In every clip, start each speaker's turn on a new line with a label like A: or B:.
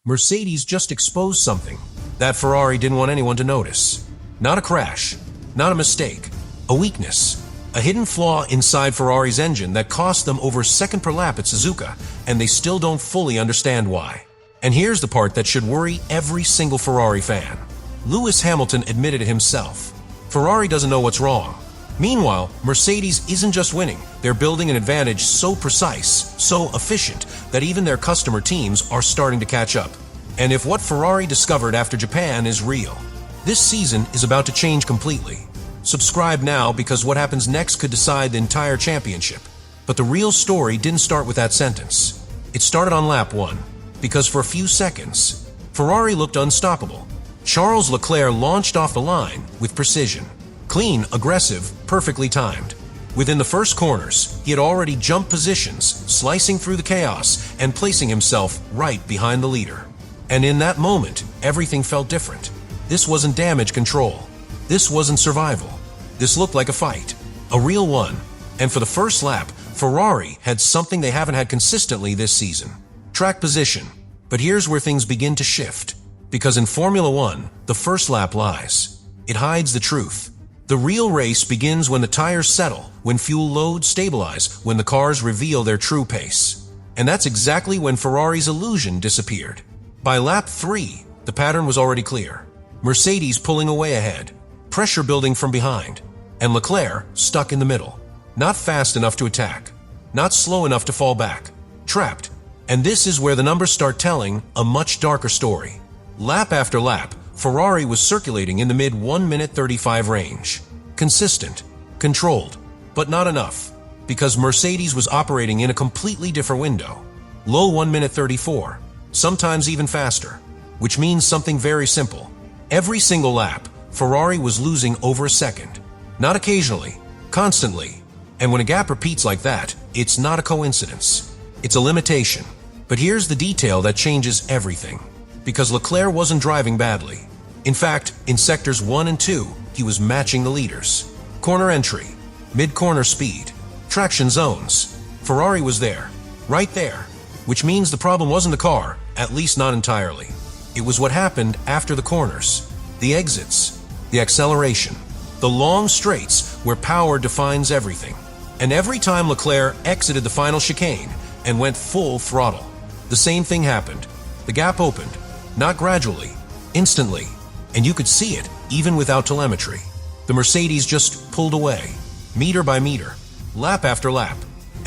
A: Mercedes just exposed something that Ferrari didn't want anyone to notice. Not a crash, not a mistake, a weakness, a hidden flaw inside Ferrari's engine that cost them over a second per lap at Suzuka, and they still don't fully understand why. And here's the part that should worry every single Ferrari fan. Lewis Hamilton admitted it himself. Ferrari doesn't know what's wrong. Meanwhile, Mercedes isn't just winning, they're building an advantage so precise, so efficient, that even their customer teams are starting to catch up. And if what Ferrari discovered after Japan is real, this season is about to change completely. Subscribe now because what happens next could decide the entire championship. But the real story didn't start with that sentence. It started on lap 1, because for a few seconds, Ferrari looked unstoppable. Charles Leclerc launched off the line with precision. Clean, aggressive, perfectly timed. Within the first corners, he had already jumped positions, slicing through the chaos and placing himself right behind the leader. And in that moment, everything felt different. This wasn't damage control. This wasn't survival. This looked like a fight. A real one. And for the first lap, Ferrari had something they haven't had consistently this season. Track position. But here's where things begin to shift. Because in Formula One, the first lap lies. It hides the truth. The real race begins when the tires settle, when fuel loads stabilize, when the cars reveal their true pace. And that's exactly when Ferrari's illusion disappeared. By lap 3, the pattern was already clear. Mercedes pulling away ahead, pressure building from behind, and Leclerc stuck in the middle. Not fast enough to attack, not slow enough to fall back, trapped. And this is where the numbers start telling a much darker story. Lap after lap, Ferrari was circulating in the mid 1 minute 35 range. Consistent, controlled, but not enough, because Mercedes was operating in a completely different window. Low 1 minute 34, sometimes even faster, which means something very simple. Every single lap, Ferrari was losing over a second. Not occasionally, constantly. And when a gap repeats like that, it's not a coincidence. It's a limitation. But here's the detail that changes everything. Because Leclerc wasn't driving badly. In fact, in sectors 1 and 2, he was matching the leaders. Corner entry, mid-corner speed, traction zones. Ferrari was there, right there. Which means the problem wasn't the car, at least not entirely. It was what happened after the corners, the exits, the acceleration, the long straights where power defines everything. And every time Leclerc exited the final chicane and went full throttle, the same thing happened. The gap opened. Not gradually, instantly, and you could see it even without telemetry. The Mercedes just pulled away, meter by meter, lap after lap.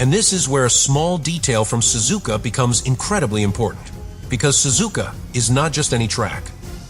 A: And this is where a small detail from Suzuka becomes incredibly important. Because Suzuka is not just any track.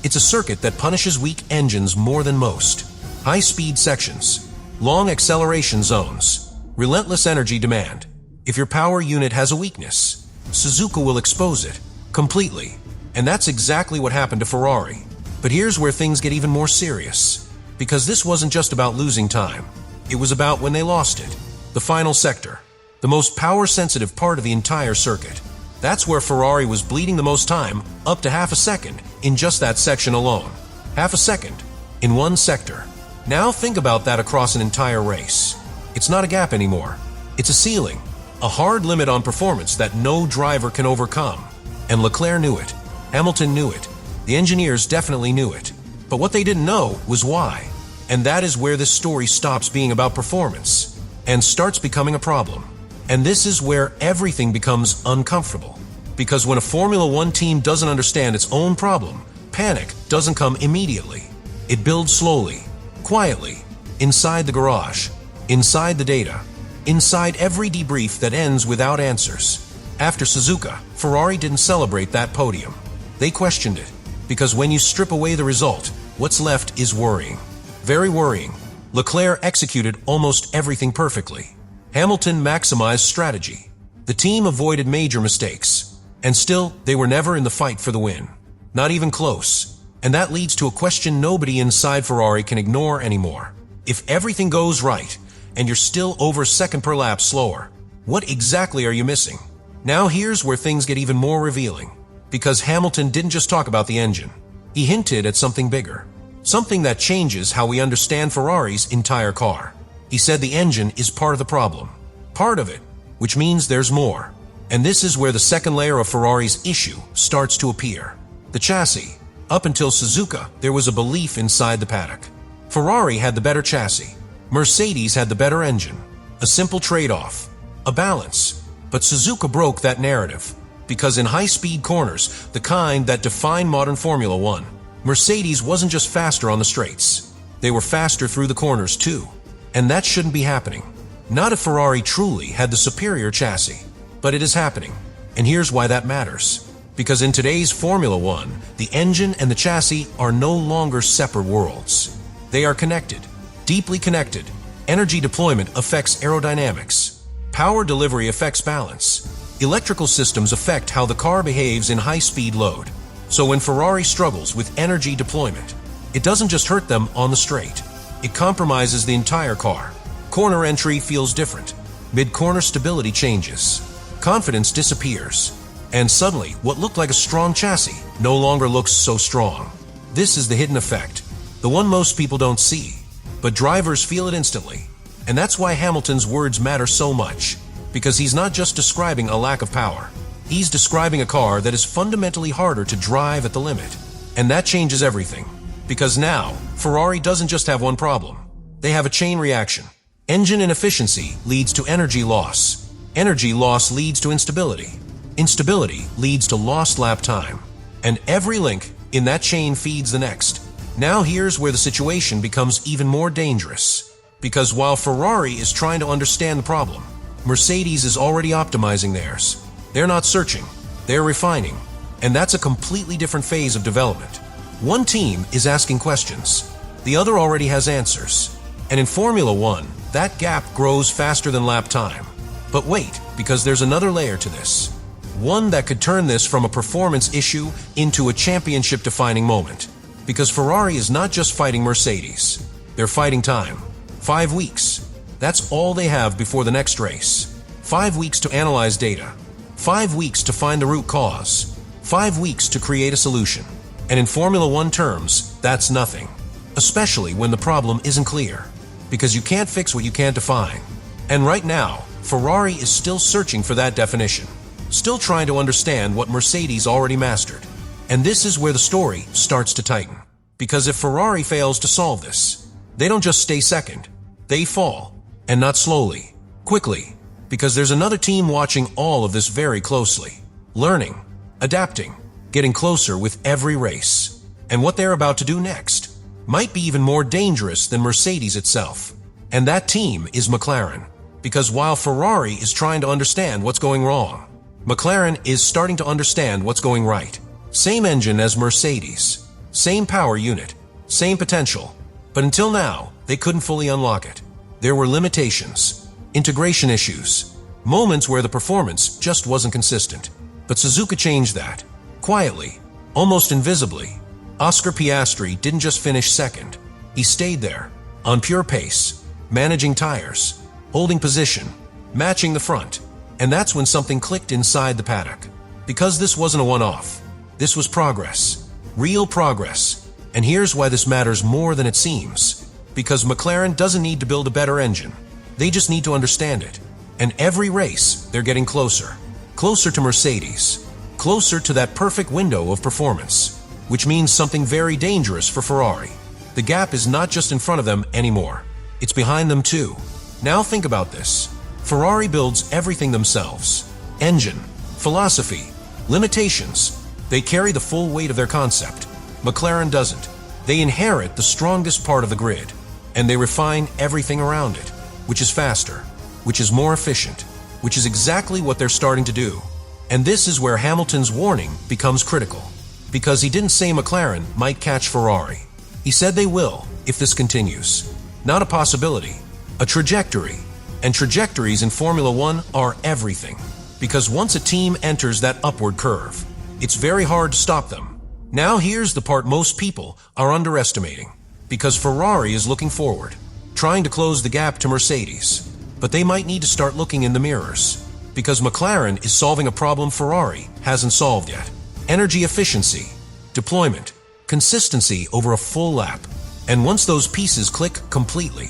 A: It's a circuit that punishes weak engines more than most. High-speed sections, long acceleration zones, relentless energy demand. If your power unit has a weakness, Suzuka will expose it completely. And that's exactly what happened to Ferrari. But here's where things get even more serious. Because this wasn't just about losing time. It was about when they lost it. The final sector. The most power-sensitive part of the entire circuit. That's where Ferrari was bleeding the most time, up to half a second, in just that section alone. Half a second, in one sector. Now think about that across an entire race. It's not a gap anymore. It's a ceiling. A hard limit on performance that no driver can overcome. And Leclerc knew it. Hamilton knew it. The engineers definitely knew it. But what they didn't know was why. And that is where this story stops being about performance and starts becoming a problem. And this is where everything becomes uncomfortable. Because when a Formula One team doesn't understand its own problem, panic doesn't come immediately. It builds slowly, quietly, inside the garage, inside the data, inside every debrief that ends without answers. After Suzuka, Ferrari didn't celebrate that podium. They questioned it, because when you strip away the result, what's left is worrying. Very worrying. Leclerc executed almost everything perfectly. Hamilton maximized strategy. The team avoided major mistakes. And still, they were never in the fight for the win. Not even close. And that leads to a question nobody inside Ferrari can ignore anymore. If everything goes right, and you're still over a second per lap slower, what exactly are you missing? Now here's where things get even more revealing. Because Hamilton didn't just talk about the engine. He hinted at something bigger. Something that changes how we understand Ferrari's entire car. He said the engine is part of the problem. Part of it, which means there's more. And this is where the second layer of Ferrari's issue starts to appear. The chassis. Up until Suzuka, there was a belief inside the paddock. Ferrari had the better chassis. Mercedes had the better engine. A simple trade-off. A balance. But Suzuka broke that narrative. Because in high-speed corners, the kind that define modern Formula One, Mercedes wasn't just faster on the straights. They were faster through the corners too. And that shouldn't be happening. Not if Ferrari truly had the superior chassis. But it is happening. And here's why that matters. Because in today's Formula One, the engine and the chassis are no longer separate worlds. They are connected. Deeply connected. Energy deployment affects aerodynamics. Power delivery affects balance. Electrical systems affect how the car behaves in high-speed load. So when Ferrari struggles with energy deployment, it doesn't just hurt them on the straight. It compromises the entire car. Corner entry feels different. Mid-corner stability changes. Confidence disappears. And suddenly, what looked like a strong chassis no longer looks so strong. This is the hidden effect. The one most people don't see. But drivers feel it instantly. And that's why Hamilton's words matter so much. Because he's not just describing a lack of power. He's describing a car that is fundamentally harder to drive at the limit. And that changes everything. Because now, Ferrari doesn't just have one problem. They have a chain reaction. Engine inefficiency leads to energy loss. Energy loss leads to instability. Instability leads to lost lap time. And every link in that chain feeds the next. Now here's where the situation becomes even more dangerous. Because while Ferrari is trying to understand the problem, Mercedes is already optimizing theirs. They're not searching, they're refining. And that's a completely different phase of development. One team is asking questions. The other already has answers. And in Formula One, that gap grows faster than lap time. But wait, because there's another layer to this. One that could turn this from a performance issue into a championship-defining moment. Because Ferrari is not just fighting Mercedes. They're fighting time. 5 weeks. That's all they have before the next race. 5 weeks to analyze data. 5 weeks to find the root cause. 5 weeks to create a solution. And in Formula One terms, that's nothing. Especially when the problem isn't clear. Because you can't fix what you can't define. And right now, Ferrari is still searching for that definition. Still trying to understand what Mercedes already mastered. And this is where the story starts to tighten. Because if Ferrari fails to solve this, they don't just stay second. They fall. And not slowly. Quickly. Because there's another team watching all of this very closely. Learning. Adapting. Getting closer with every race. And what they're about to do next might be even more dangerous than Mercedes itself. And that team is McLaren. Because while Ferrari is trying to understand what's going wrong, McLaren is starting to understand what's going right. Same engine as Mercedes. Same power unit. Same potential. But until now, they couldn't fully unlock it. There were limitations. Integration issues. Moments where the performance just wasn't consistent. But Suzuka changed that. Quietly. Almost invisibly. Oscar Piastri didn't just finish second. He stayed there. On pure pace. Managing tires. Holding position. Matching the front. And that's when something clicked inside the paddock. Because this wasn't a one-off. This was progress. Real progress. And here's why this matters more than it seems. Because McLaren doesn't need to build a better engine. They just need to understand it. And every race, they're getting closer. Closer to Mercedes. Closer to that perfect window of performance. Which means something very dangerous for Ferrari. The gap is not just in front of them anymore. It's behind them too. Now think about this. Ferrari builds everything themselves. Engine, philosophy, limitations. They carry the full weight of their concept. McLaren doesn't. They inherit the strongest part of the grid. And they refine everything around it. Which is faster. Which is more efficient. Which is exactly what they're starting to do. And this is where Hamilton's warning becomes critical. Because he didn't say McLaren might catch Ferrari. He said they will, if this continues. Not a possibility. A trajectory. And trajectories in Formula One are everything. Because once a team enters that upward curve, it's very hard to stop them. Now here's the part most people are underestimating. Because Ferrari is looking forward, trying to close the gap to Mercedes. But they might need to start looking in the mirrors. Because McLaren is solving a problem Ferrari hasn't solved yet. Energy efficiency, deployment, consistency over a full lap. And once those pieces click completely,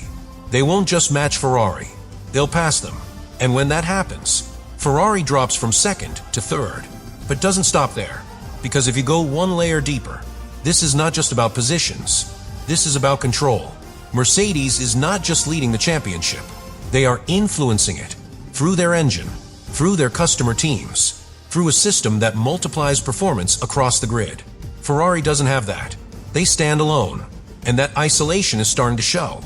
A: they won't just match Ferrari. They'll pass them. And when that happens, Ferrari drops from second to third, but doesn't stop there. Because if you go one layer deeper, this is not just about positions. This is about control. Mercedes is not just leading the championship. They are influencing it through their engine, through their customer teams, through a system that multiplies performance across the grid. Ferrari doesn't have that. They stand alone, and that isolation is starting to show.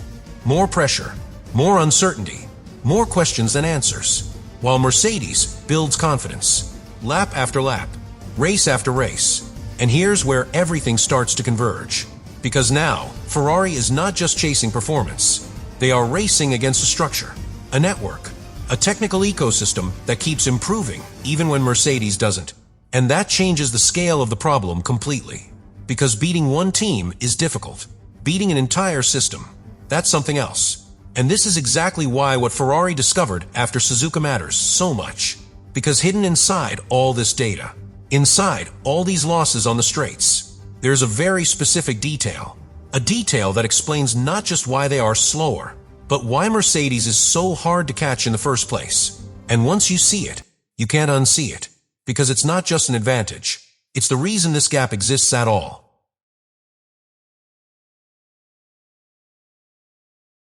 A: More pressure, more uncertainty, more questions than answers. While Mercedes builds confidence, lap after lap, race after race. And here's where everything starts to converge. Because now, Ferrari is not just chasing performance. They are racing against a structure, a network, a technical ecosystem that keeps improving even when Mercedes doesn't. And that changes the scale of the problem completely. Because beating one team is difficult. Beating an entire system, that's something else. And this is exactly why what Ferrari discovered after Suzuka matters so much. Because hidden inside all this data, inside all these losses on the straights, there's a very specific detail. A detail that explains not just why they are slower, but why Mercedes is so hard to catch in the first place. And once you see it, you can't unsee it. Because it's not just an advantage. It's the reason this gap exists at all.